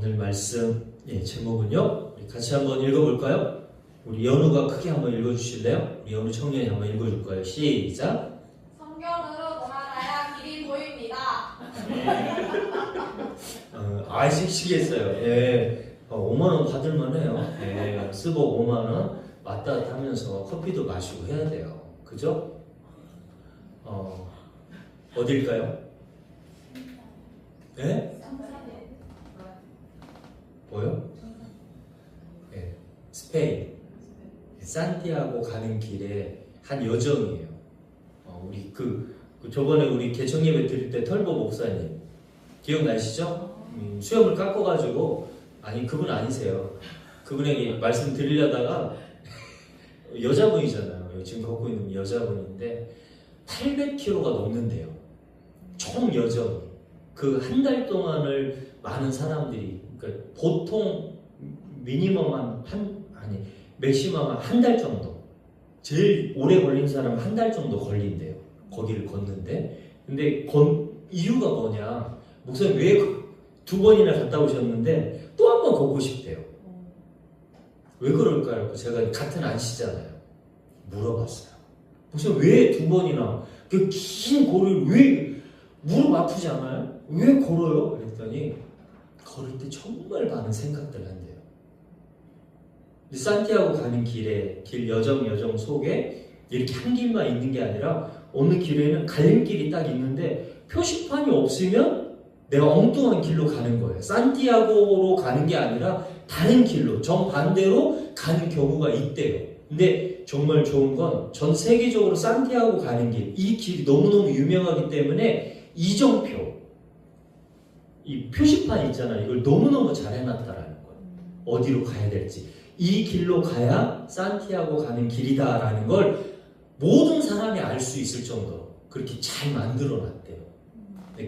오늘 말씀 제목은요. 우리 같이 한번 읽어볼까요? 우리 연우가 크게 한번 읽어주실래요? 우리 연우 청년이 한번 읽어줄 거예요. 시작. 성경으로 돌아가야 길이 보입니다. 아시겠어요? 예. 5만 원 받을만해요. 예. 스벅 5만 원 왔다 갔다 하면서 커피도 마시고 해야 돼요. 그죠? 어딜까요? 예? 뭐요? 예. 스페인. 산티아고 가는 길에 한 여정이에요. 우리 저번에 우리 개청 예배 드릴 때 털보 목사님 기억나시죠? 수염을 깎아가지고 아니 그분 아니세요. 그분에게 말씀 드리려다가 여자분이잖아요. 지금 걷고 있는 여자분인데 800km가 넘는데요. 총 여정이 그 한 달 동안을 많은 사람들이 그러니까 보통 미니멈 맥시멈 한 달 정도 제일 오래 걸린 사람은 한 달 정도 걸린대요. 거기를 걷는데 근데 이유가 뭐냐 목사님 왜 두 번이나 갔다 오셨는데 또 한 번 걷고 싶대요. 왜 그럴까요? 제가 같은 안시잖아요. 물어봤어요. 목사님 왜 두 번이나 그 긴 거리를 왜 무릎 아프지 않아요? 왜 걸어요? 그랬더니 걸을 때 정말 많은 생각들을 한대요. 산티아고 가는 길 여정 속에 이렇게 한 길만 있는 게 아니라 어느 길에는 갈림길이 딱 있는데 표시판이 없으면 내가 엉뚱한 길로 가는 거예요. 산티아고로 가는 게 아니라 다른 길로 정반대로 가는 경우가 있대요. 근데 정말 좋은 건 전 세계적으로 산티아고 가는 이 길이 너무너무 유명하기 때문에 이정표 이 표시판 있잖아요. 이걸 너무너무 잘 해놨다라는 거예요. 어디로 가야 될지. 이 길로 가야 산티아고 가는 길이다라는 걸 모든 사람이 알 수 있을 정도로 그렇게 잘 만들어 놨대요.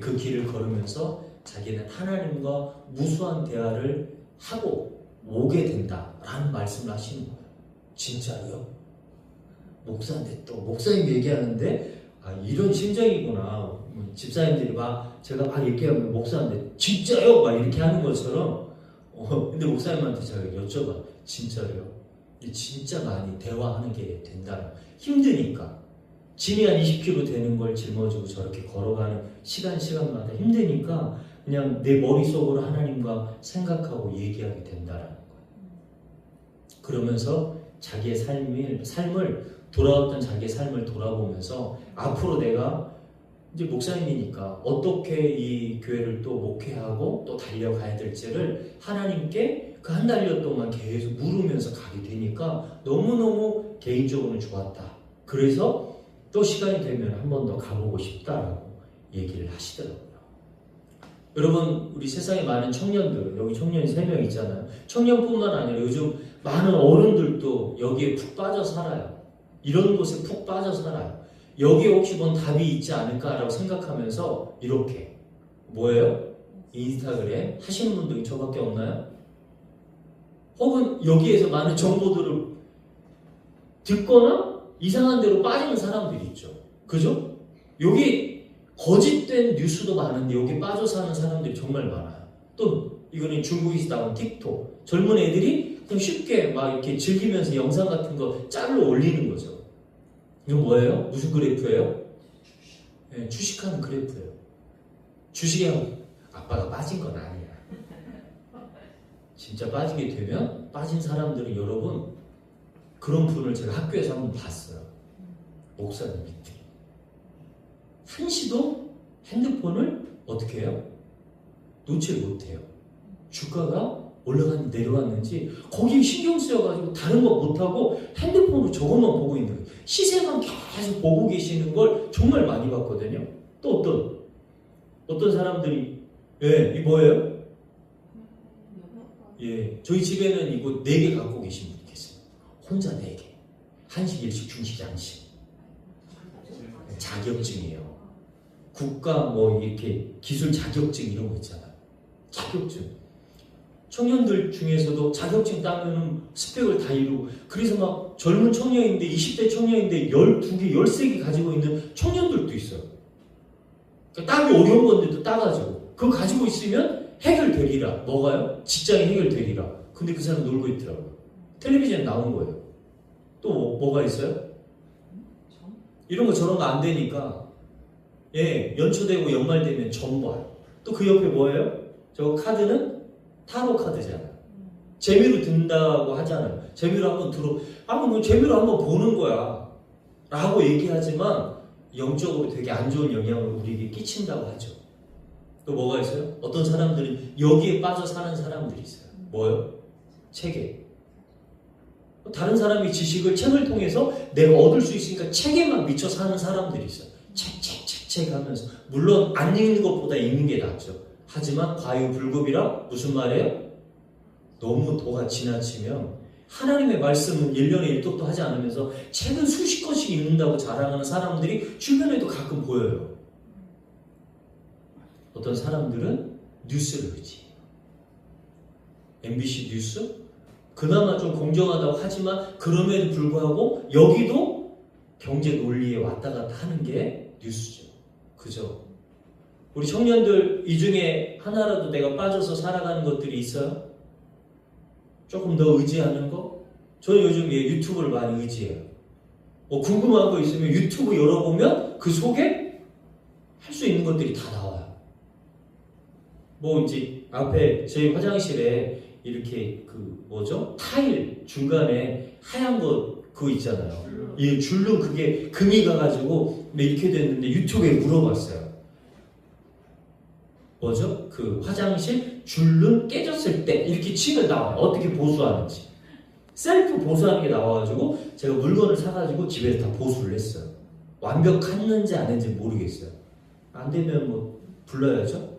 그 길을 걸으면서 자기는 하나님과 무수한 대화를 하고 오게 된다라는 말씀을 하시는 거예요. 진짜요? 목사인데 또 목사님 얘기하는데 이런 심정이구나. 집사님들이 제가 막 얘기하면 목사인데 진짜요? 막 이렇게 하는 것처럼 근데 목사님한테 제가 여쭤봐. 진짜로요? 진짜 많이 대화하는 게 된다. 힘드니까. 짐이 한 20kg 되는 걸 짊어지고 저렇게 걸어가는 시간마다 힘드니까 그냥 내 머릿속으로 하나님과 생각하고 얘기하게 된다라는 거예요. 그러면서 자기의 삶을 돌아왔던 자기의 삶을 돌아보면서 앞으로 내가 이제 목사님이니까 어떻게 이 교회를 또 목회하고 또 달려가야 될지를 하나님께 그 한 달여 동안 계속 물으면서 가게 되니까 너무너무 개인적으로는 좋았다. 그래서 또 시간이 되면 한 번 더 가보고 싶다라고 얘기를 하시더라고요. 여러분 우리 세상에 많은 청년들 여기 청년이 3명 있잖아요. 청년뿐만 아니라 요즘 많은 어른들도 여기에 푹 빠져 살아요. 이런 곳에 푹 빠져 살아요. 여기에 혹시 뭔 답이 있지 않을까라고 생각하면서 이렇게 뭐예요? 인스타그램 하시는 분들이 저밖에 없나요? 혹은 여기에서 많은 정보들을 듣거나 이상한 데로 빠지는 사람들이 있죠. 그죠? 여기 거짓된 뉴스도 많은데 여기 빠져 사는 사람들이 정말 많아요. 또 이거는 중국에서 나온 틱톡 젊은 애들이 그냥 쉽게 막 이렇게 즐기면서 영상 같은 거 짤로 올리는 거죠. 이거 뭐예요? 무슨 그래프예요? 네, 주식하는 그래프예요. 주식에 아빠가 빠진 건 아니야. 진짜 빠지게 되면 빠진 사람들은 여러분 그런 분을 제가 학교에서 한번 봤어요. 목사님들이 한시도 핸드폰을 어떻게 해요? 놓지 못해요. 주가가 올라갔는지 내려갔는지 거기에 신경 쓰여가지고 다른 거 못하고 핸드폰으로 저것만 보고 있는 거예요. 시세만 계속 보고 계시는 걸 정말 많이 봤거든요. 또 어떤 사람들이 이 뭐예요? 저희 집에는 이거 4개 갖고 계신 분이 계세요. 혼자 4개. 한식, 일식, 중식, 양식. 자격증이에요. 국가 이렇게 기술 자격증 이런 거 있잖아요. 자격증. 청년들 중에서도 자격증 따면 스펙을 다 이루고 그래서 막 젊은 청년인데 20대 청년인데 12개, 13개 가지고 있는 청년들도 있어요. 그러니까 따기 어려운 건데도 따가지고 그거 가지고 있으면 해결되리라. 뭐가요? 직장이 해결되리라. 근데 그 사람 놀고 있더라고요. 텔레비전에 나온 거예요. 또 뭐가 있어요? 이런 거 저런 거 안 되니까 연초되고 연말되면 점 봐요. 또 그 옆에 뭐예요? 저 카드는 타로 카드잖아요. 재미로 든다고 하잖아요. 재미로 한번 재미로 한번 보는 거야 라고 얘기하지만 영적으로 되게 안 좋은 영향을 우리에게 끼친다고 하죠. 또 뭐가 있어요? 어떤 사람들은 여기에 빠져 사는 사람들이 있어요. 뭐예요? 책에. 다른 사람의 지식을 책을 통해서 내가 얻을 수 있으니까 책에만 미쳐 사는 사람들이 있어요. 책 하면서. 물론 안 읽는 것보다 읽는 게 낫죠. 하지만 과유불급이라 무슨 말이에요? 너무 도가 지나치면 하나님의 말씀은 1년에 1독도 하지 않으면서 책은 수십 권씩 읽는다고 자랑하는 사람들이 주변에도 가끔 보여요. 어떤 사람들은 뉴스를 의지해요. MBC 뉴스? 그나마 좀 공정하다고 하지만 그럼에도 불구하고 여기도 경제 논리에 왔다 갔다 하는 게 뉴스죠. 그죠? 우리 청년들 이 중에 하나라도 내가 빠져서 살아가는 것들이 있어요? 조금 더 의지하는 거? 저는 요즘 유튜브를 많이 의지해요. 궁금한 거 있으면 유튜브 열어보면 그 속에 할 수 있는 것들이 다 나와요. 이제 앞에 저희 화장실에 이렇게 타일 중간에 하얀 거 그거 있잖아요. 이 줄로 그게 금이 가가지고 이렇게 됐는데 유튜브에 물어봤어요. 그 화장실 줄눈 깨졌을 때 이렇게 치면 나와요. 어떻게 보수하는지. 셀프 보수하는 게 나와가지고 제가 물건을 사가지고 집에서 다 보수를 했어요. 완벽했는지 안 했는지 모르겠어요. 안 되면 불러야죠.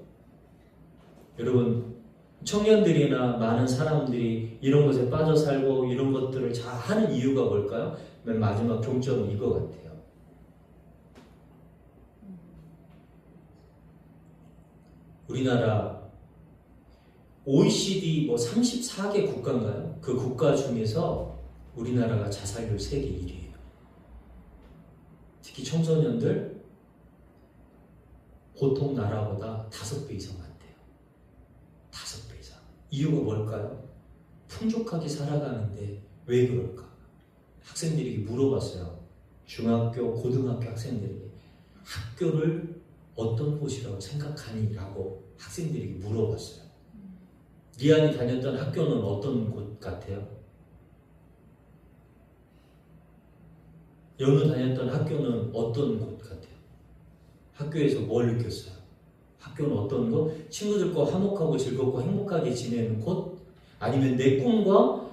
여러분 청년들이나 많은 사람들이 이런 것에 빠져 살고 이런 것들을 잘 하는 이유가 뭘까요? 맨 마지막 종점은 이거 같아요. 우리나라 OECD 34개 국가인가요? 그 국가 중에서 우리나라가 자살률 세계 1위예요. 특히 청소년들 보통 나라보다 5배 이상 많대요. 5배 이상. 이유가 뭘까요? 풍족하게 살아가는데 왜 그럴까? 학생들에게 물어봤어요. 중학교, 고등학교 학생들에게 학교를 어떤 곳이라고 생각하니? 라고 학생들에게 물어봤어요. 리안이 다녔던 학교는 어떤 곳 같아요? 연우 다녔던 학교는 어떤 곳 같아요? 학교에서 뭘 느꼈어요? 학교는 어떤 곳? 친구들과 화목하고 즐겁고 행복하게 지내는 곳? 아니면 내 꿈과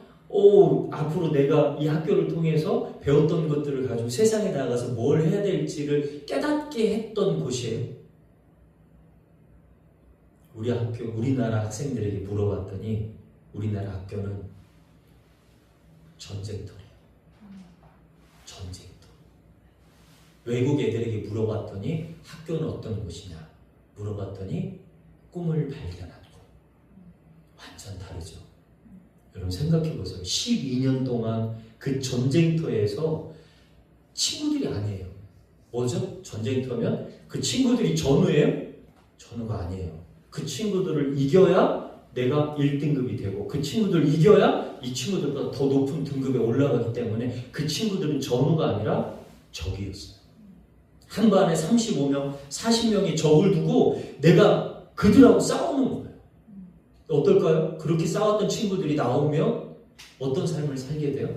앞으로 내가 이 학교를 통해서 배웠던 것들을 가지고 세상에 나가서 뭘 해야 될지를 깨닫게 했던 곳이에요. 우리나라 학생들에게 물어봤더니 우리나라 학교는 전쟁터래요. 전쟁터. 외국 애들에게 물어봤더니 학교는 어떤 곳이냐 물어봤더니 꿈을 발견한 곳. 완전 다르죠. 여러분 생각해보세요. 12년 동안 그 전쟁터에서 친구들이 아니에요. 뭐죠? 전쟁터면 그 친구들이 전우예요? 전우가 아니에요. 그 친구들을 이겨야 내가 1등급이 되고 그 친구들을 이겨야 이 친구들보다 더 높은 등급에 올라가기 때문에 그 친구들은 전우가 아니라 적이었어요. 한 반에 35명, 40명의 적을 두고 내가 그들하고 싸우는 거예요. 어떨까요? 그렇게 싸웠던 친구들이 나오면 어떤 삶을 살게 돼요?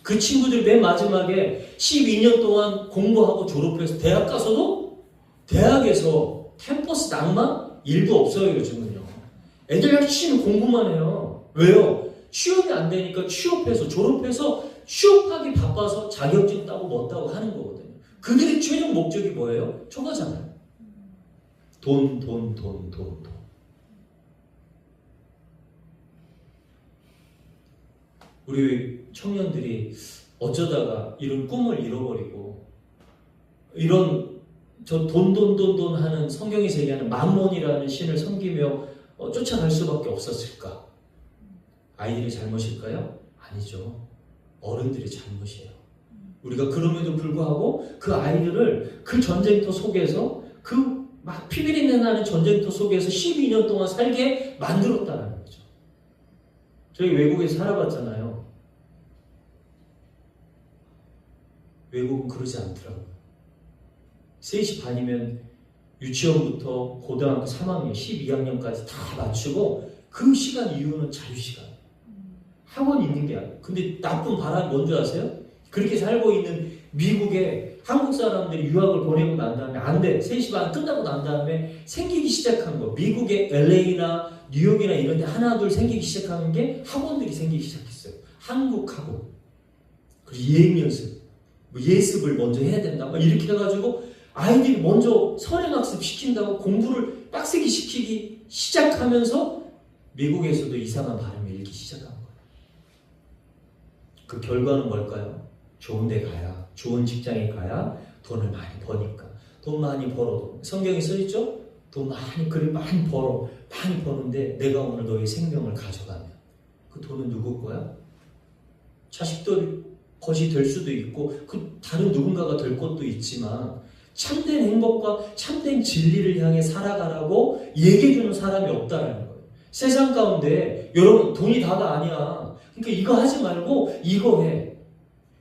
그 친구들이 맨 마지막에 12년 동안 공부하고 졸업해서 대학 가서도 대학에서 캠퍼스 낭만 1도 없어요. 요즘은요. 애들 열심히 공부만 해요. 왜요? 취업이 안 되니까 취업해서 졸업해서 취업하기 바빠서 자격증 따고 뭐 따고 하는 거거든요. 그들의 최종 목적이 뭐예요? 저거잖아요. 돈. 우리 청년들이 어쩌다가 이런 꿈을 잃어버리고 이런 돈 하는 성경에서 얘기하는 맘몬이라는 신을 섬기며 쫓아갈 수밖에 없었을까? 아이들의 잘못일까요? 아니죠. 어른들의 잘못이에요. 우리가 그럼에도 불구하고 그 아이들을 그 전쟁터 속에서 그 막 피비린내 나는 전쟁터 속에서 12년 동안 살게 만들었다는 거죠. 저희 외국에서 살아봤잖아요. 외국은 그러지 않더라고요. 3시 반이면 유치원부터 고등학교 3학년, 12학년까지 다 맞추고 그 시간 이후는 자유시간. 학원 있는 게 아니에요. 근데 나쁜 바람이 뭔지 아세요? 그렇게 살고 있는 미국에 한국 사람들이 유학을 보내고 난 다음에 안 돼. 3시 반 끝나고 난 다음에 생기기 시작한 거. 미국의 LA나 뉴욕이나 이런 데 하나 둘 생기기 시작하는 게 학원들이 생기기 시작했어요. 한국 학원. 그리고 예행 연습. 뭐 예습을 먼저 해야 된다. 막 이렇게 해가지고 아이들이 먼저 선행학습 시킨다고 공부를 빡세게 시키기 시작하면서 미국에서도 이상한 발음을 읽기 시작한 거예요. 그 결과는 뭘까요? 좋은 데 가야, 좋은 직장에 가야 돈을 많이 버니까. 돈 많이 벌어도 성경에 써있죠? 돈 많이 그래 많이 벌어 많이 버는데 내가 오늘 너의 생명을 가져가면 그 돈은 누구 거야? 자식들 것이 될 수도 있고 그 다른 누군가가 될 것도 있지만 참된 행복과 참된 진리를 향해 살아가라고 얘기해주는 사람이 없다라는 거예요. 세상 가운데 여러분 돈이 다가 아니야. 그러니까 이거 하지 말고 이거 해.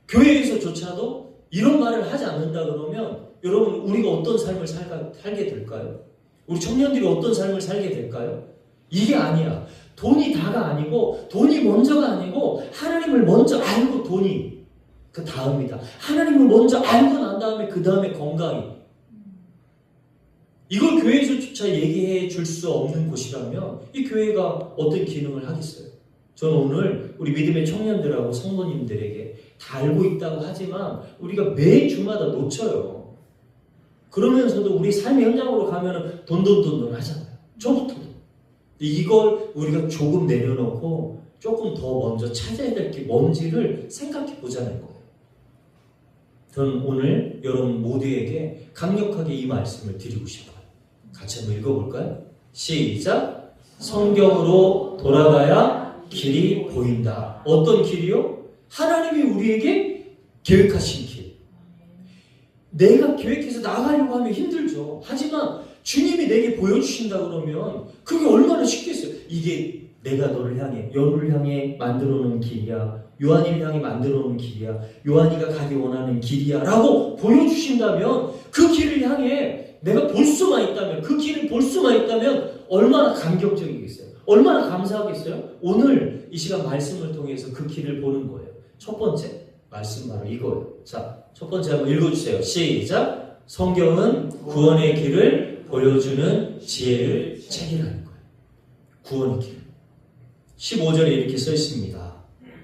교회에서조차도 이런 말을 하지 않는다 그러면 여러분 우리가 어떤 삶을 살게 될까요? 우리 청년들이 어떤 삶을 살게 될까요? 이게 아니야. 돈이 다가 아니고 돈이 먼저가 아니고 하나님을 먼저 알고 돈이 그 다음이다. 하나님을 먼저 알고 난 다음에 그 다음에 건강이. 이걸 교회에서조차 얘기해 줄 수 없는 곳이라면 이 교회가 어떤 기능을 하겠어요? 저는 오늘 우리 믿음의 청년들하고 성도님들에게 다 알고 있다고 하지만 우리가 매 주마다 놓쳐요. 그러면서도 우리 삶의 현장으로 가면 돈 하잖아요. 저부터도. 이걸 우리가 조금 내려놓고 조금 더 먼저 찾아야 될 게 뭔지를 생각해 보자는 거예요. 저는 오늘 여러분 모두에게 강력하게 이 말씀을 드리고 싶어요. 같이 한번 읽어볼까요? 시작! 성경으로 돌아가야 길이 보인다. 어떤 길이요? 하나님이 우리에게 계획하신 길. 내가 계획해서 나가려고 하면 힘들죠. 하지만 주님이 내게 보여주신다 그러면 그게 얼마나 쉽겠어요. 이게 내가 너를 향해 만들어 놓은 길이야. 요한이를 향해 만들어 놓은 길이야. 요한이가 가기 원하는 길이야 라고 보여주신다면 그 길을 향해 내가 볼 수만 있다면 그 길을 볼 수만 있다면 얼마나 감격적이겠어요. 얼마나 감사하겠어요. 오늘 이 시간 말씀을 통해서 그 길을 보는 거예요. 첫 번째 말씀 바로 이거예요. 자, 첫 번째 한번 읽어주세요. 시작! 성경은 구원의 길을 보여주는 지혜를 책이라는 거예요. 구원의 길. 15절에 이렇게 써 있습니다.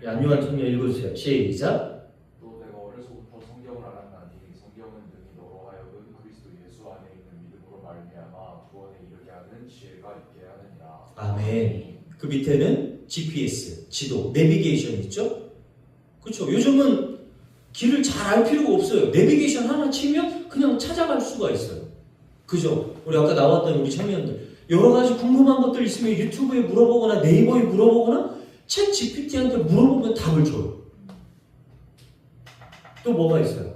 안요한 청년 읽어주세요. 시작! 또 내가 어려서부터 성경을 알았나니 성경은 능히 너로 하여금 그리스도 예수 안에 있는 믿음으로 말미암아 구원에 이르게 하는 지혜가 있게 하느니라. 아멘. 그 밑에는 GPS, 지도, 내비게이션 있죠? 그렇죠. 요즘은 길을 잘 알 필요가 없어요. 내비게이션 하나 치면 그냥 찾아갈 수가 있어요. 그죠? 우리 아까 나왔던 우리 청년들 여러 가지 궁금한 것들 있으면 유튜브에 물어보거나 네이버에 물어보거나 챗 GPT한테 물어보면 답을 줘요. 또 뭐가 있어요?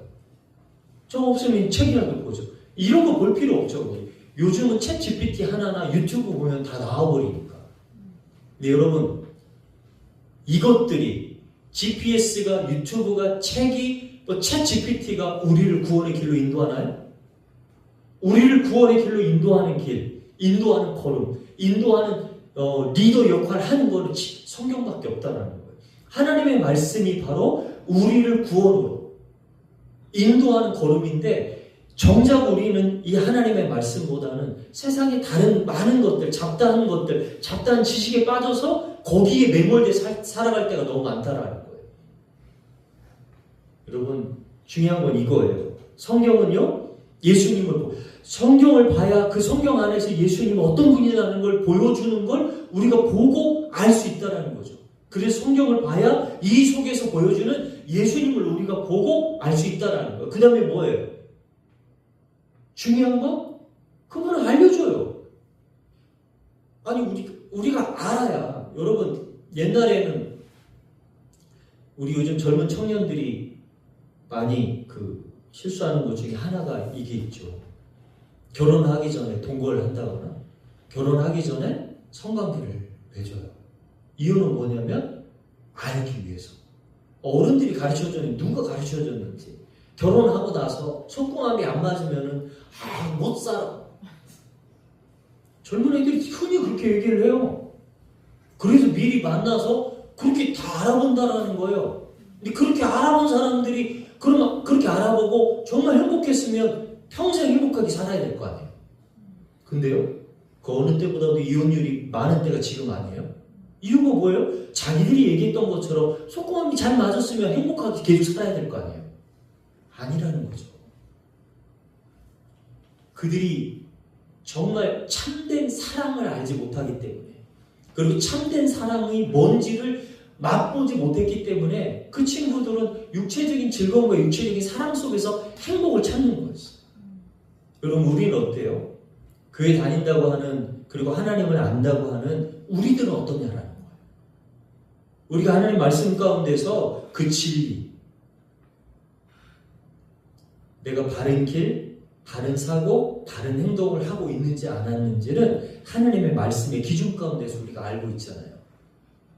저 없으면 책이라도 보죠. 이런 거 볼 필요 없죠. 우리. 요즘은 챗 GPT 하나나 유튜브 보면 다 나와버리니까. 근데 여러분 이것들이 GPS가 유튜브가 책이 챗 GPT가 우리를 구원의 길로 인도하나요? 우리를 구원의 길로 인도하는 길, 인도하는 걸음, 인도하는 리더 역할을 하는 것은 성경밖에 없다는 거예요. 하나님의 말씀이 바로 우리를 구원으로 인도하는 걸음인데 정작 우리는 이 하나님의 말씀보다는 세상의 다른 많은 것들, 잡다한 것들, 잡다한 지식에 빠져서 거기에 매몰돼 살아갈 때가 너무 많다라는 거예요. 여러분 중요한 건 이거예요. 성경은요, 성경을 봐야 그 성경 안에서 예수님은 어떤 분이라는 걸 보여주는 걸 우리가 보고 알 수 있다는 거죠. 그래서 성경을 봐야 이 속에서 보여주는 예수님을 우리가 보고 알 수 있다는 거예요. 그 다음에 뭐예요? 중요한 거? 그거는 알려줘요. 아니 우리가 알아야. 여러분 옛날에는 우리 요즘 젊은 청년들이 많이 실수하는 것 중에 하나가 이게 있죠. 결혼하기 전에 동거를 한다거나 결혼하기 전에 성관계를 맺어요. 이유는 뭐냐면 알기 위해서. 어른들이 가르쳐줬는지 누가 가르쳐줬는지 결혼하고 나서 속궁합이 안 맞으면은 못 살아. 젊은 애들이 흔히 그렇게 얘기를 해요. 그래서 미리 만나서 그렇게 다 알아본다라는 거예요. 근데 그렇게 알아본 사람들이 그러면 그렇게 알아보고 정말 행복했으면 평생 행복하게 살아야 될 거 아니에요. 근데요, 그 어느 때보다도 이혼율이 많은 때가 지금 아니에요? 이유가 뭐예요? 자기들이 얘기했던 것처럼 속궁합이 잘 맞았으면 행복하게 계속 살아야 될 거 아니에요? 아니라는 거죠. 그들이 정말 참된 사랑을 알지 못하기 때문에, 그리고 참된 사랑이 뭔지를 맛보지 못했기 때문에 그 친구들은 육체적인 즐거움과 육체적인 사랑 속에서 행복을 찾는 거였어요. 그럼 우리는 어때요? 교회 다닌다고 하는, 그리고 하나님을 안다고 하는 우리들은 어떠냐라는 거예요. 우리가 하나님 말씀 가운데서 그 진리, 내가 바른 길, 바른 사고, 바른 행동을 하고 있는지 안 하는지는 하나님의 말씀의 기준 가운데서 우리가 알고 있잖아요.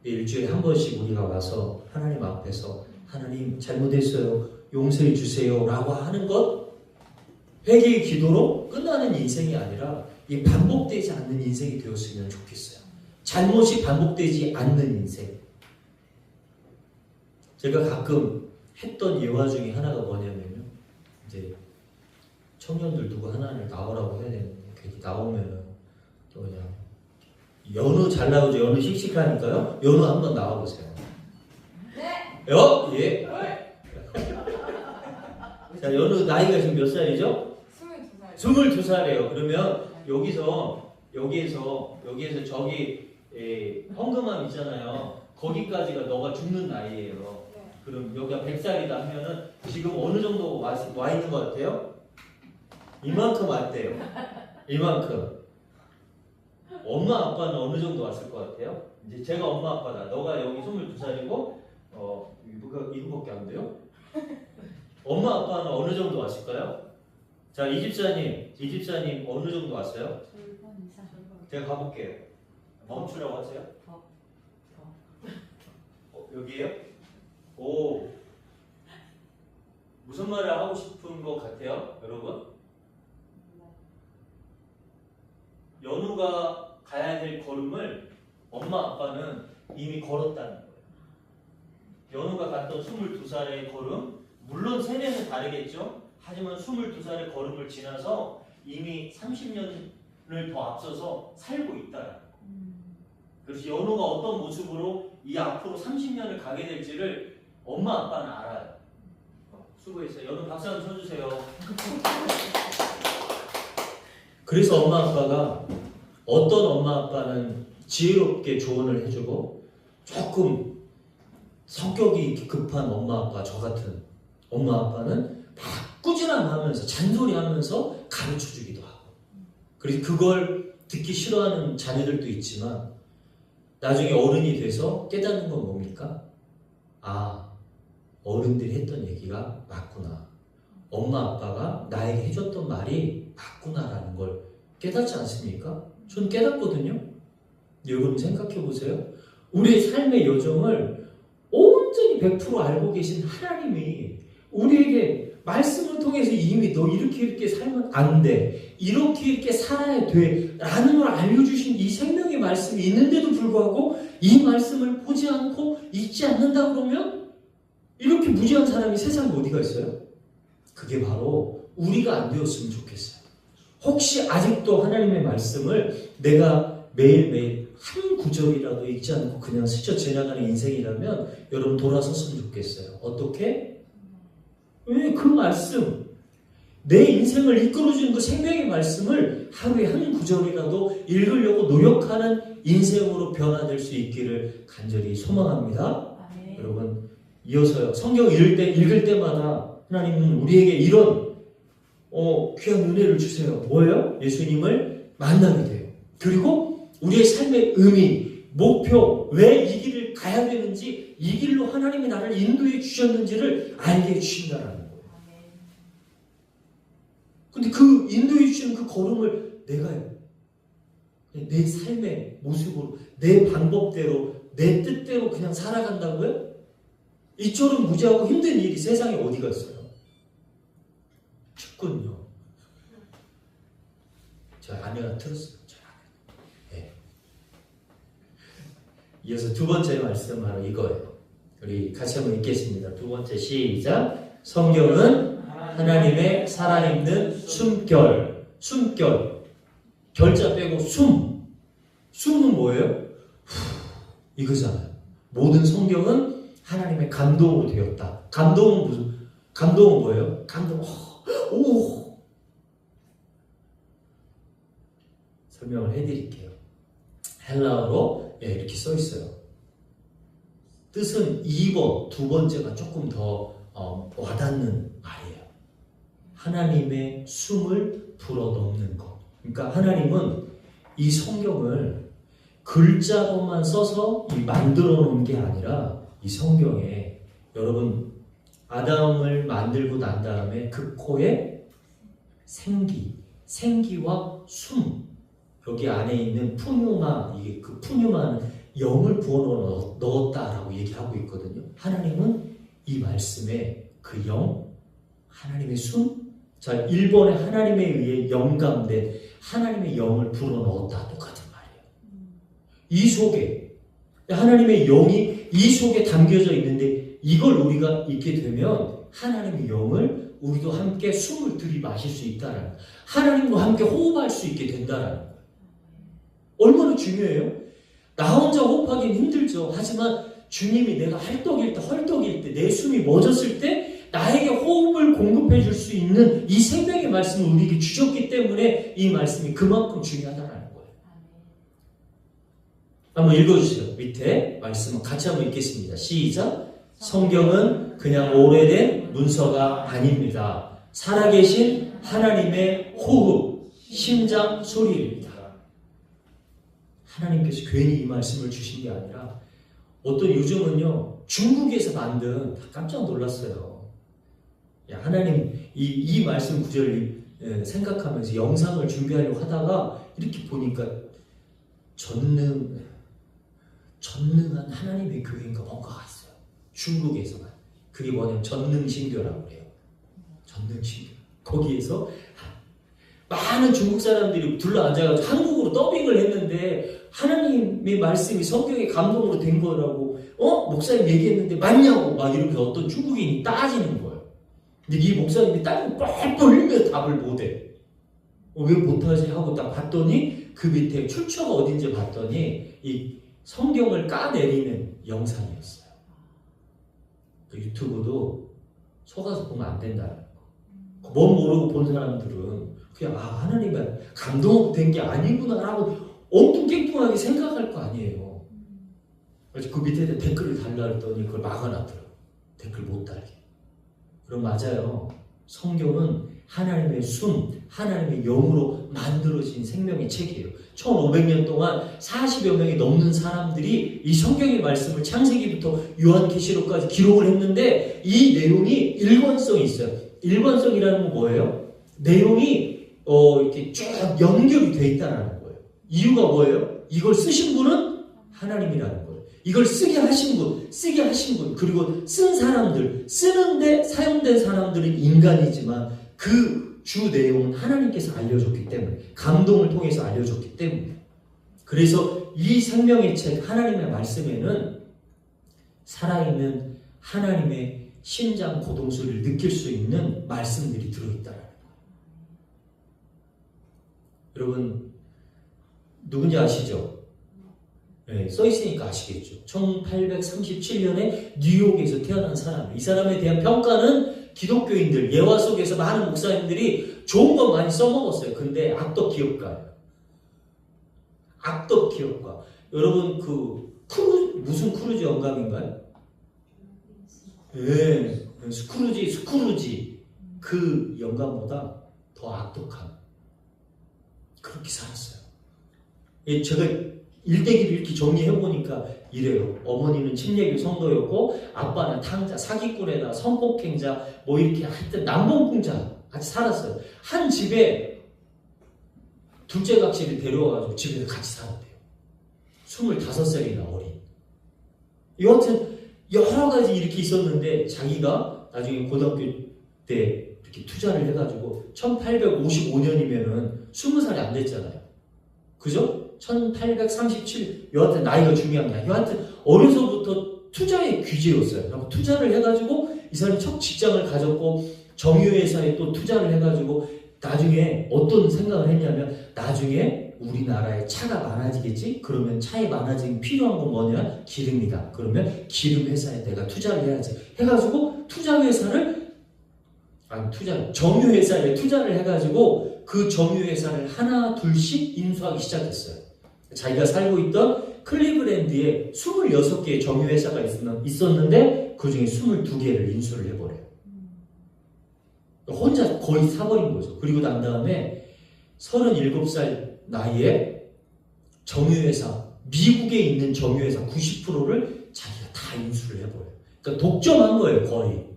일주일에 한 번씩 우리가 와서 하나님 앞에서 하나님 잘못했어요, 용서해 주세요 라고 하는 것, 회개의 기도로 끝나는 인생이 아니라 이 반복되지 않는 인생이 되었으면 좋겠어요. 잘못이 반복되지 않는 인생. 제가 가끔 했던 예화 중에 하나가 뭐냐면요, 이제 청년들 누구 하나를 나오라고 해야 되는데 괜히 나오면은 또 그냥 연우 잘 나오죠. 연우 씩씩하니까요. 연우 한번 나와보세요. 네. 예. 자, 연우 나이가 지금 몇 살이죠? 22살. 22살이에요. 그러면 여기에서 저기 헌금함 있잖아요. 거기까지가 너가 죽는 나이예요. 네. 그럼 여기가 100살이다 하면은 지금 어느 정도 와 있는 것 같아요? 이만큼 왔대요. 이만큼. 엄마 아빠는 어느 정도 왔을 것 같아요? 이제 제가 엄마 아빠다. 너가 여기 22살이고 이거밖에 안 돼요? 엄마 아빠는 어느 정도 왔을까요? 자, 이 집사님 어느 정도 왔어요? 제가 가볼게요. 멈추라고 하세요. 여기에요? 오, 무슨 말을 하고 싶은 것 같아요, 여러분? 연우가 가야 될 걸음을 엄마 아빠는 이미 걸었다는 거예요. 연우가 갔던 22살의 걸음, 물론 세대는 다르겠죠. 하지만 22살의 걸음을 지나서 이미 30년을 더 앞서서 살고 있다라는 거예요. 그래서 연우가 어떤 모습으로 이 앞으로 30년을 가게 될지를 엄마 아빠는 알아요. 수고했어요. 연우 박수 한번 쳐주세요. 그래서 엄마 아빠가, 어떤 엄마 아빠는 지혜롭게 조언을 해주고 조금 성격이 급한 엄마 아빠, 저 같은 엄마 아빠는 막 꾸지람하면서 잔소리하면서 가르쳐주기도 하고, 그래서 그걸 듣기 싫어하는 자녀들도 있지만 나중에 어른이 돼서 깨닫는 건 뭡니까? 아, 어른들이 했던 얘기가 맞구나. 엄마 아빠가 나에게 해줬던 말이 맞구나라는 걸 깨닫지 않습니까? 전 깨닫거든요. 여러분 생각해 보세요. 우리의 삶의 여정을 온전히 100% 알고 계신 하나님이 우리에게 말씀을 통해서 이미 너 이렇게 살면 안 돼, 이렇게 살아야 돼 라는 걸 알려주신 이 생명의 말씀이 있는데도 불구하고 이 말씀을 보지 않고 잊지 않는다 그러면 이렇게 무지한 사람이 세상에 어디가 있어요? 그게 바로 우리가 안 되었으면 좋겠어요. 혹시 아직도 하나님의 말씀을 내가 매일매일 한 구절이라도 읽지 않고 그냥 스쳐 지나가는 인생이라면 여러분 돌아섰으면 좋겠어요. 어떻게? 왜? 그 말씀, 내 인생을 이끌어주는 그 생명의 말씀을 하루에 한 구절이라도 읽으려고 노력하는 인생으로 변화될 수 있기를 간절히 소망합니다. 여러분 이어서요, 성경 읽을 때마다 하나님은 우리에게 이런 귀한 은혜를 주세요. 뭐예요? 예수님을 만나게 돼요. 그리고 우리의 삶의 의미, 목표, 왜 이 길을 가야 되는지, 이 길로 하나님이 나를 인도해 주셨는지를 알게 해주신다라는 거예요. 근데 그 인도해 주시는 그 걸음을 내가 내 삶의 모습으로, 내 방법대로, 내 뜻대로 그냥 살아간다고요? 이처럼 무지하고 힘든 일이 세상에 어디가 있어요? 축구는요. 저 아내가 들었어요. 저 아내. 네. 이어서 두 번째 말씀 바로 이거예요. 우리 같이 한번 읽겠습니다. 두 번째 시작. 성경은 하나님의 살아있는 숨결. 숨결. 결자 빼고 숨. 숨은 뭐예요? 이거잖아요. 모든 성경은 하나님의 감동으로 되었다. 감동은 뭐예요? 오. 설명을 해드릴게요. 헬라어로 이렇게 써 있어요. 뜻은 2번, 두 번째가 조금 더 와닿는 말이에요. 하나님의 숨을 불어넣는 것. 그러니까 하나님은 이 성경을 글자로만 써서 만들어 놓은 게 아니라 이 성경에 여러분 아담을 만들고 난 다음에 그 코에 생기와 숨, 여기 안에 있는 푸뉴마, 이게 그 푸뉴마는 영을 부어 넣었다라고 얘기하고 있거든요. 하나님은 이 말씀에 그 영, 하나님의 숨, 자 1번에 하나님에 의해 영감된 하나님의 영을 불어 넣었다. 똑같은 말이에요. 이 속에 하나님의 영이 이 속에 담겨져 있는데 이걸 우리가 읽게 되면 하나님의 영을 우리도 함께 숨을 들이마실 수 있다는 거예요. 하나님과 함께 호흡할 수 있게 된다는 거예요. 얼마나 중요해요? 나 혼자 호흡하기는 힘들죠. 하지만 주님이 내가 헐떡일 때 내 숨이 멎었을 때 나에게 호흡을 공급해 줄 수 있는 이 생명의 말씀을 우리에게 주셨기 때문에 이 말씀이 그만큼 중요하다는 거예요. 한번 읽어주세요. 밑에 말씀은 같이 한번 읽겠습니다. 시작. 성경은 그냥 오래된 문서가 아닙니다. 살아계신 하나님의 호흡, 심장 소리입니다. 하나님께서 괜히 이 말씀을 주신 게 아니라 어떤 요즘은요 중국에서 만든, 깜짝 놀랐어요. 하나님 이 말씀 구절을 생각하면서 영상을 준비하려고 하다가 이렇게 보니까 전능한 하나님의 교회인가 뭔가가 있어요. 중국에서만. 그게 뭐냐면 전능신교라고 그래요. 전능신교. 거기에서 많은 중국 사람들이 둘러앉아가지고 한국어로 더빙을 했는데 하나님의 말씀이 성경의 감동으로 된 거라고 목사님 얘기했는데 맞냐고 막 이렇게 어떤 중국인이 따지는 거예요. 근데 이 목사님이 땀을 뻘뻘 흘리면서 답을 못해. 왜 못하지 하고 딱 봤더니 그 밑에 출처가 어딘지 봤더니 이 성경을 까내리는 영상이었어요. 그 유튜브도 속아서 보면 안 된다는 거. 뭔 모르고 본 사람들은 그냥 하나님의 감동된 게 아니구나라고 엉뚱깽뚱하게 생각할 거 아니에요. 그래서 그 밑에 댓글을 달라 했더니 그걸 막아놨더라고요. 댓글 못 달게. 그럼 맞아요. 성경은 하나님의 숨, 하나님의 영으로 만들어진 생명의 책이에요. 1500년 동안 40여 명이 넘는 사람들이 이 성경의 말씀을 창세기부터 요한계시록까지 기록을 했는데 이 내용이 일관성이 있어요. 일관성이라는 건 뭐예요? 내용이 이렇게 쭉 연결이 돼 있다는 거예요. 이유가 뭐예요? 이걸 쓰신 분은 하나님이라는 거예요. 이걸 쓰게 하신 분, 그리고 쓴 사람들, 쓰는데 사용된 사람들은 인간이지만 그 주 내용은 하나님께서 알려줬기 때문에, 감동을 통해서 알려줬기 때문에. 그래서 이 생명의 책, 하나님의 말씀에는 살아있는 하나님의 심장 고동소리를 느낄 수 있는 말씀들이 들어있다는 거예요. 여러분 누군지 아시죠? 네, 써있으니까 아시겠죠. 1837년에 뉴욕에서 태어난 사람. 이 사람에 대한 평가는 기독교인들, 예화 속에서 많은 목사님들이 좋은 거 많이 써먹었어요. 근데 악덕 기업가예요. 악덕 기업가. 여러분 무슨 크루즈 영감인가요? 네, 스크루지. 그 영감보다 더 악독한, 그렇게 살았어요. 제가 일대기를 이렇게 정리해보니까 이래요. 어머니는 침례교 성도였고 아빠는 탕자, 사기꾼에다 성폭행자, 뭐 이렇게 하여튼 남봉꾼자. 같이 살았어요. 한 집에 둘째 각시를 데려와가지고 집에서 같이 살았대요. 25살이나 어린. 여하튼 여러 가지 이렇게 있었는데 자기가 나중에 고등학교 때 이렇게 투자를 해가지고 1855년이면은 20살이 안 됐잖아요. 그죠? 1837, 여하튼 나이가 중요한 게 아니라 여하튼 어려서부터 투자의 귀재였어요. 투자를 해가지고 이 사람이 첫 직장을 가졌고 정유회사에 또 투자를 해가지고 나중에 어떤 생각을 했냐면 나중에 우리나라에 차가 많아지겠지? 그러면 차에 많아지면 필요한 건 뭐냐? 기름이다. 그러면 기름 회사에 내가 투자를 해야지. 해가지고 정유회사에 투자를 해가지고 그 정유회사를 하나 둘씩 인수하기 시작했어요. 자기가 살고 있던 클리브랜드에 26개의 정유회사가 있었는데 그 중에 22개를 인수를 해버려요. 혼자 거의 사버린 거죠. 그리고 난 다음에 37살 나이에 정유회사, 미국에 있는 정유회사 90%를 자기가 다 인수를 해버려요. 그러니까 독점한 거예요, 거의.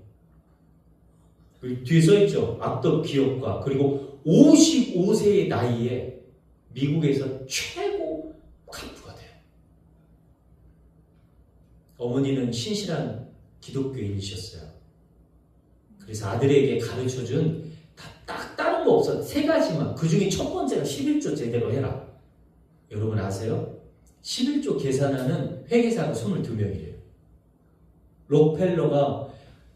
뒤에 써있죠. 악덕 기업가. 그리고 55세의 나이에 미국에서 최고 간부가 돼요. 어머니는 신실한 기독교인이셨어요. 그래서 아들에게 가르쳐준 딱 다른 거 없어. 3가지만. 그 중에 첫 번째가 11조 제대로 해라. 여러분 아세요? 11조 계산하는 회계사가 22명이래요. 록펠러가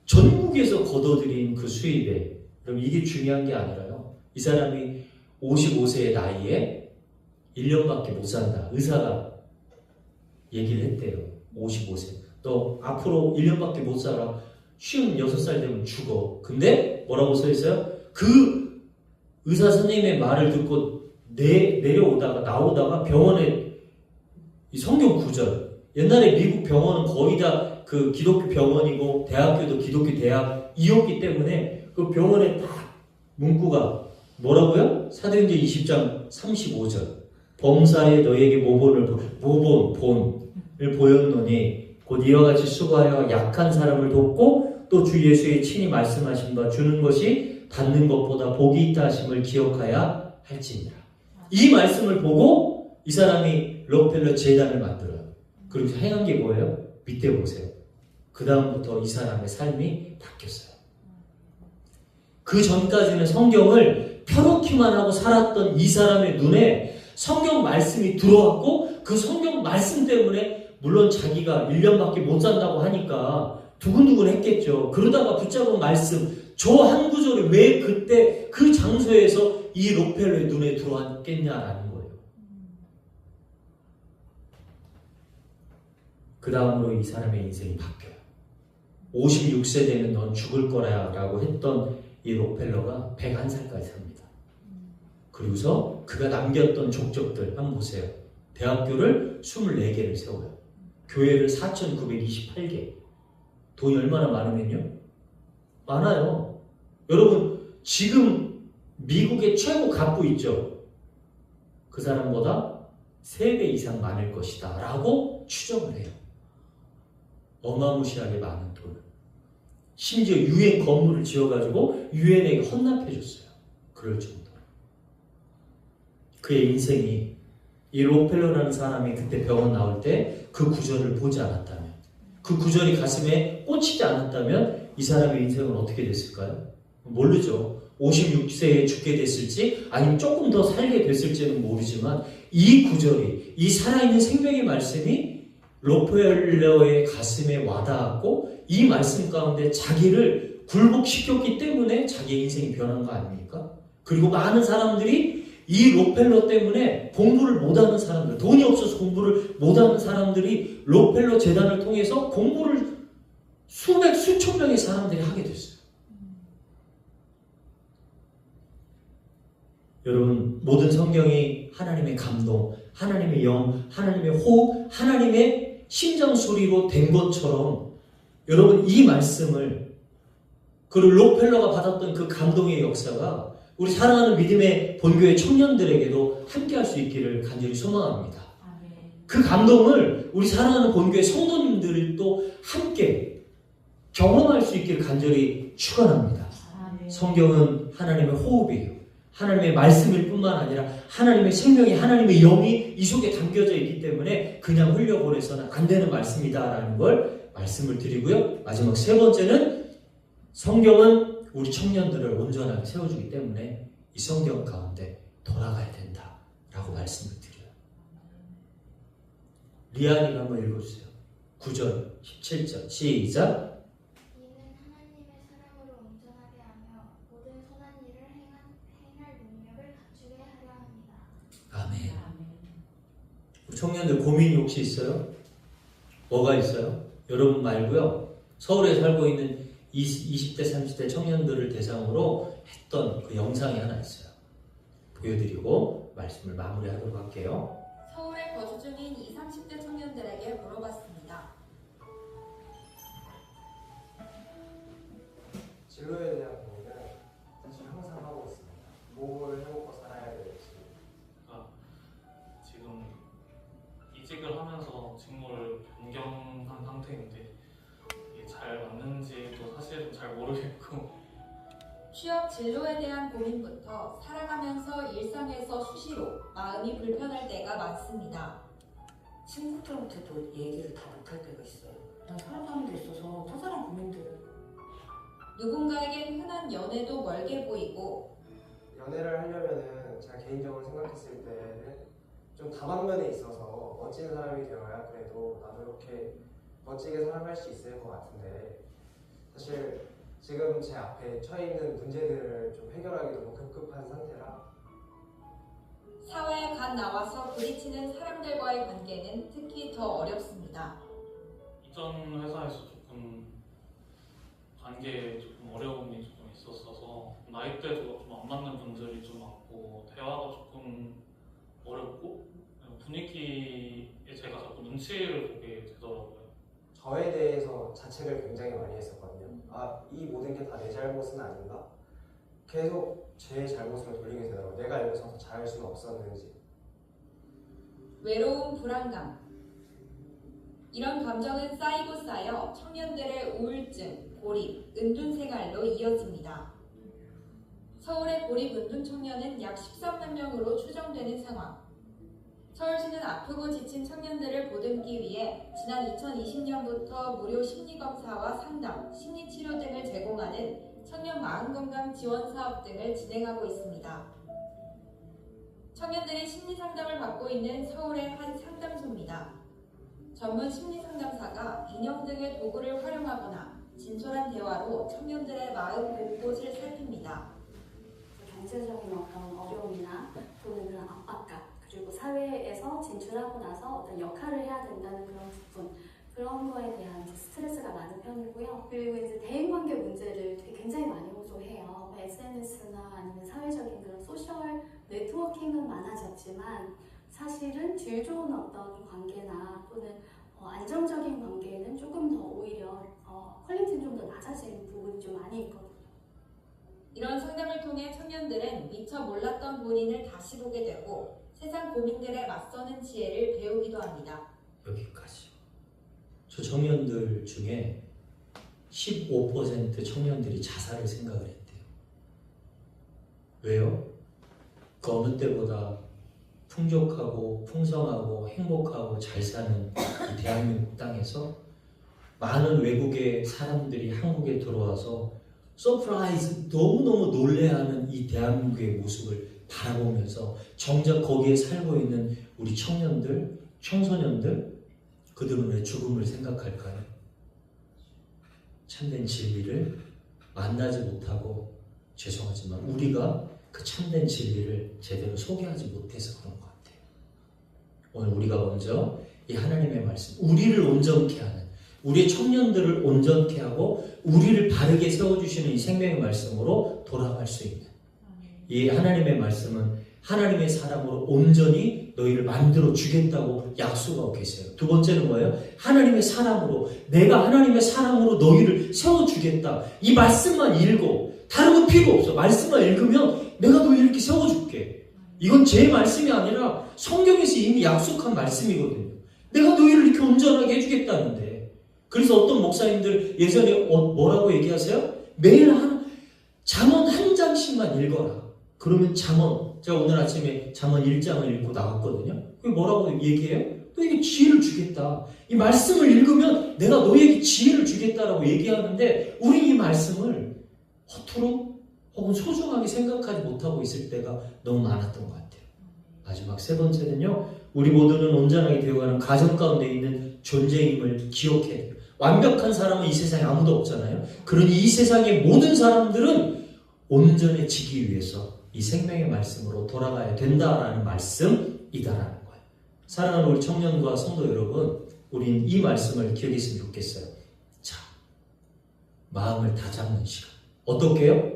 전국에서 걷어들인 그 수입에, 그럼 이게 중요한 게 아니라요. 이 사람이 55세의 나이에 1년밖에 못 산다. 의사가 얘기를 했대요. 55세. 너 앞으로 1년밖에 못 살아. 56살 되면 죽어. 근데 뭐라고 써있어요? 그 의사 선생님의 말을 듣고 나오다가 병원에 이 성경 구절. 옛날에 미국 병원은 거의 다 그 기독교 병원이고 대학교도 기독교 대학이었기 때문에 그 병원에 딱 문구가 뭐라고요? 사도행전 20장 35절. 범사에 너에게 모본을 보였노니 곧 이와 같이 수고하여 약한 사람을 돕고 또 주 예수의 친히 말씀하신 바 주는 것이 받는 것보다 복이 있다 하심을 기억하여 할지니라. 이 말씀을 보고 이 사람이 록펠러 재단을 만들어요. 그리고 행한 게 뭐예요? 밑에 보세요. 그 다음부터 이 사람의 삶이 바뀌었어요. 그 전까지는 성경을 펴놓기만 하고 살았던 이 사람의 눈에 성경 말씀이 들어왔고 그 성경 말씀 때문에 물론 자기가 1년밖에 못 산다고 하니까 두근두근 했겠죠. 그러다가 붙잡은 말씀, 저 한 구절이 왜 그때 그 장소에서 이 록펠러의 눈에 들어왔겠냐라는 거예요. 그 다음으로 이 사람의 인생이 바뀌어요. 56세 되면 넌 죽을 거야 라고 했던 이 록펠러가 101살까지 삽니다. 그리고서 그가 남겼던 족적들 한번 보세요. 대학교를 24개를 세워요. 교회를 4,928개. 돈이 얼마나 많으면요? 많아요. 여러분 지금 미국의 최고 갑부 있죠? 그 사람보다 3배 이상 많을 것이다 라고 추정을 해요. 어마무시하게 많은 돈을. 심지어 유엔 건물을 지어가지고 유엔에게 헌납해줬어요. 그럴 정도로. 그의 인생이 이 록펠러라는 사람이 그때 병원 나올 때 그 구절을 보지 않았다면, 그 구절이 가슴에 꽂히지 않았다면 이 사람의 인생은 어떻게 됐을까요? 모르죠. 56세에 죽게 됐을지 아니면 조금 더 살게 됐을지는 모르지만 이 구절이, 이 살아있는 생명의 말씀이 록펠러의 가슴에 와닿았고 이 말씀 가운데 자기를 굴복시켰기 때문에 자기의 인생이 변한 거 아닙니까? 그리고 많은 사람들이 이 록펠러 때문에 공부를 못하는 사람들, 돈이 없어서 공부를 못하는 사람들이 록펠러 재단을 통해서 공부를 수천 명의 사람들이 하게 됐어요. 여러분, 모든 성경이 하나님의 감동, 하나님의 영, 하나님의 호흡, 하나님의 심장 소리로 된 것처럼 여러분 이 말씀을, 그리고 록펠러가 받았던 그 감동의 역사가 우리 사랑하는 믿음의 본교회 청년들에게도 함께 할 수 있기를 간절히 소망합니다. 그 감동을 우리 사랑하는 본교회 성도님들도 함께 경험할 수 있기를 간절히 축원합니다. 성경은 하나님의 호흡이에요. 하나님의 말씀일 뿐만 아니라 하나님의 생명이, 하나님의 영이 이 속에 담겨져 있기 때문에 그냥 흘려보내서는 안 되는 말씀이다라는 걸 말씀을 드리고요. 마지막 세 번째는 성경은 우리 청년들을 온전하게 세워주기 때문에 이 성경 가운데 돌아가야 된다라고 말씀을 드려요. 리안이가 한번 읽어주세요. 9절, 17절 시작. 이는 하나님의 사람으로 온전하게 하며 모든 선한 일을 행할 능력을 갖추게 하려 합니다. 아멘. 우리 청년들 고민이 혹시 있어요? 뭐가 있어요? 여러분 말고요. 서울에 살고 있는 20대, 30대 청년들을 대상으로 했던 그 영상이 하나 있어요. 보여드리고 말씀을 마무리하도록 할게요. 서울에 거주 중인 20, 30대 청년들에게 물어봤습니다. 진로에 대한 고민은 사실 항상 하고 있습니다. 뭘 해먹고 살아야 될지. 지금 이직을 하면서 직무를 변경한 상태인데 이게 잘 맞는지도 사실은 잘 모르겠고 취업 진로에 대한 고민부터 살아가면서 일상에서 수시로 마음이 불편할 때가 많습니다. 친구들한테도 얘기를 다 못할 때가 있어요. 난 살아가는 데 있어서 자잘한 고민들을. 누군가에겐 흔한 연애도 멀게 보이고 연애를 하려면은 제가 개인적으로 생각했을 때는 좀 다방면에 있어서 멋진 사람이 되어야 그래도 나도 이렇게 멋지게 살아갈 수 있을 것 같은데 사실 지금 제 앞에 처해 있는 문제들을 좀 해결하기 너무 급급한 상태라 사회에 갓 나와서 부딪히는 사람들과의 관계는 특히 더 어렵습니다. 이전 회사에서 조금 관계에 조금 어려움이 조금 있었어서 나이대도 좀 안 맞는 분들이 좀 많고 대화가 조금 어렵고 분위기에 제가 자꾸 눈치를 보게 되더라고요. 저에 대해서 자책을 굉장히 많이 했었거든요. 아, 이 모든 게 다 내 잘못은 아닌가? 계속 제 잘못을 돌리게 되더라고요. 내가 여기서 더 잘할 수는 없었는지. 외로움, 불안감. 이런 감정은 쌓이고 쌓여 청년들의 우울증, 고립, 은둔 생활로 이어집니다. 서울의 고립 은둔 청년은 약 13만 명으로 추정되는 상황. 서울시는 아프고 지친 청년들을 보듬기 위해 지난 2020년부터 무료 심리검사와 상담, 심리치료 등을 제공하는 청년 마음건강 지원 사업 등을 진행하고 있습니다. 청년들이 심리상담을 받고 있는 서울의 한 상담소입니다. 전문 심리상담사가 인형 등의 도구를 활용하거나 진솔한 대화로 청년들의 마음 곳곳을 살핍니다. 경제적인 어떤 어려움이나 또는 그런 압박감, 그리고 사회에서 진출하고 나서 어떤 역할을 해야 된다는 그런 부분, 그런 거에 대한 이제 스트레스가 많은 편이고요. 그리고 이제 대인관계 문제를 굉장히 많이 호소해요. SNS나 아니면 사회적인 그런 소셜 네트워킹은 많아졌지만 사실은 질 좋은 어떤 관계나 또는 안정적인 관계는 조금 더 오히려 퀄리티는 좀 더 낮아진 부분이 좀 많이 있거든요. 이런 상담을 통해 청년들은 미처 몰랐던 본인을 다시 보게 되고 세상 고민들에 맞서는 지혜를 배우기도 합니다. 여기까지. 저 청년들 중에 15% 청년들이 자살을 생각을 했대요. 왜요? 그 어느 때보다 풍족하고 풍성하고 행복하고 잘 사는 이 대한민국 땅에서 많은 외국의 사람들이 한국에 들어와서 서프라이즈 너무너무 놀래하는 이 대한민국의 모습을 바라보면서 정작 거기에 살고 있는 우리 청년들, 청소년들 그들은 왜 죽음을 생각할까요? 참된 진리를 만나지 못하고 죄송하지만 우리가 그 참된 진리를 제대로 소개하지 못해서 그런 것 같아요. 오늘 우리가 먼저 이 하나님의 말씀, 우리를 온전케 하는, 우리의 청년들을 온전케 하고 우리를 바르게 세워주시는 이 생명의 말씀으로 돌아갈 수 있는 이 하나님의 말씀은 하나님의 사람으로 온전히 너희를 만들어 주겠다고 약속하고 계세요. 두 번째는 뭐예요? 하나님의 사람으로, 내가 하나님의 사람으로 너희를 세워주겠다. 이 말씀만 읽어. 다른 거 필요 없어. 말씀만 읽으면 내가 너희를 이렇게 세워줄게. 이건 제 말씀이 아니라 성경에서 이미 약속한 말씀이거든요. 내가 너희를 이렇게 온전하게 해주겠다는데. 그래서 어떤 목사님들 예전에 뭐라고 얘기하세요? 매일 잠언 한 장씩 가지만 읽어라. 그러면 잠언, 제가 오늘 아침에 잠언 1장을 읽고 나갔거든요. 그게 뭐라고 얘기해요? 너에게 지혜를 주겠다. 이 말씀을 읽으면 내가 너에게 지혜를 주겠다라고 얘기하는데 우리 이 말씀을 허투루 혹은 소중하게 생각하지 못하고 있을 때가 너무 많았던 것 같아요. 마지막 세 번째는요. 우리 모두는 온전하게 되어가는 가정 가운데 있는 존재임을 기억해야 돼요. 완벽한 사람은 이 세상에 아무도 없잖아요. 그러니 이 세상의 모든 사람들은 온전해지기 위해서 이 생명의 말씀으로 돌아가야 된다라는 말씀이다라는 거예요. 사랑하는 우리 청년과 성도 여러분, 우린 이 말씀을 기억했으면 좋겠어요. 자, 마음을 다잡는 시간. 어떻게요?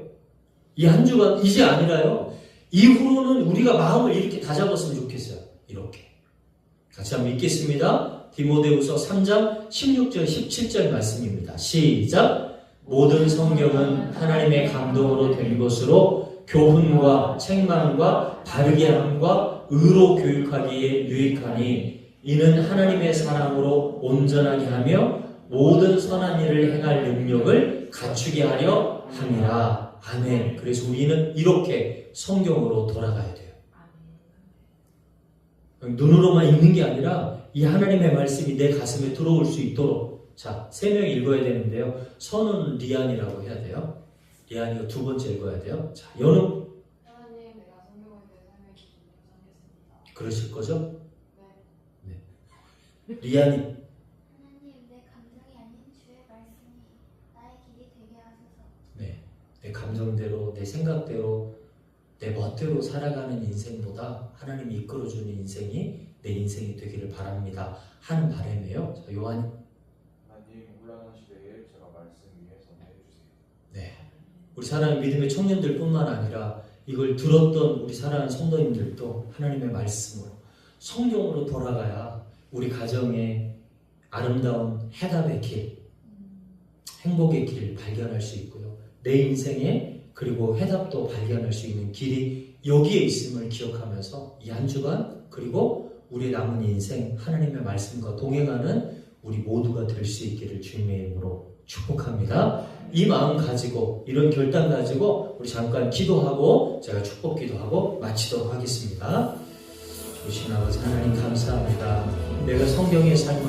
이 한 주간 이제 아니라요. 이후로는 우리가 마음을 이렇게 다잡았으면 좋겠어요. 이렇게. 같이 한번 읽겠습니다. 디모데후서 3장 16절 17절 말씀입니다. 시작. 모든 성경은 하나님의 감동으로 된 것으로 교훈과 책망과 바르게 함과 의로 교육하기에 유익하니 이는 하나님의 사랑으로 온전하게 하며 모든 선한 일을 행할 능력을 갖추게 하려 함이라. 아멘. 그래서 우리는 이렇게 성경으로 돌아가야 돼요. 눈으로만 읽는 게 아니라 이 하나님의 말씀이 내 가슴에 들어올 수 있도록. 자, 3명이 읽어야 되는데요. 선은 리안이라고 해야 돼요. 리안이가 2번째 읽어야 돼요. 자, 연우. 하나님, 내가 성경을 내 삶의 기준으로 삼겠습니다. 그러실 거죠? 네. 네. 리안이. 하나님, 내 감정이 아닌 주의 말씀이 나의 길이 되게 하소서. 네. 내 감정대로, 내 생각대로, 내 멋대로 살아가는 인생보다 하나님이 이끌어주는 인생이 내 인생이 되기를 바랍니다. 하는 바람이에요. 자, 요한. 하나님, 혼란한 시대에 제가 말씀 위에 선대해 주세요. 네. 우리 사랑하는 믿음의 청년들뿐만 아니라 이걸 들었던 우리 사랑하는 성도님들도 하나님의 말씀으로 성경으로 돌아가야 우리 가정에 아름다운 해답의 길, 행복의 길 발견할 수 있고요. 내 인생에 그리고 해답도 발견할 수 있는 길이 여기에 있음을 기억하면서 이 한 주간 그리고 우리 남은 인생 하나님의 말씀과 동행하는 우리 모두가 될 수 있기를 주님의 이름으로 축복합니다. 이 마음 가지고 이런 결단 가지고 우리 잠깐 기도하고 제가 축복 기도하고 마치도록 하겠습니다. 주신 아버지 하나님 감사합니다. 내가 성경의 삶을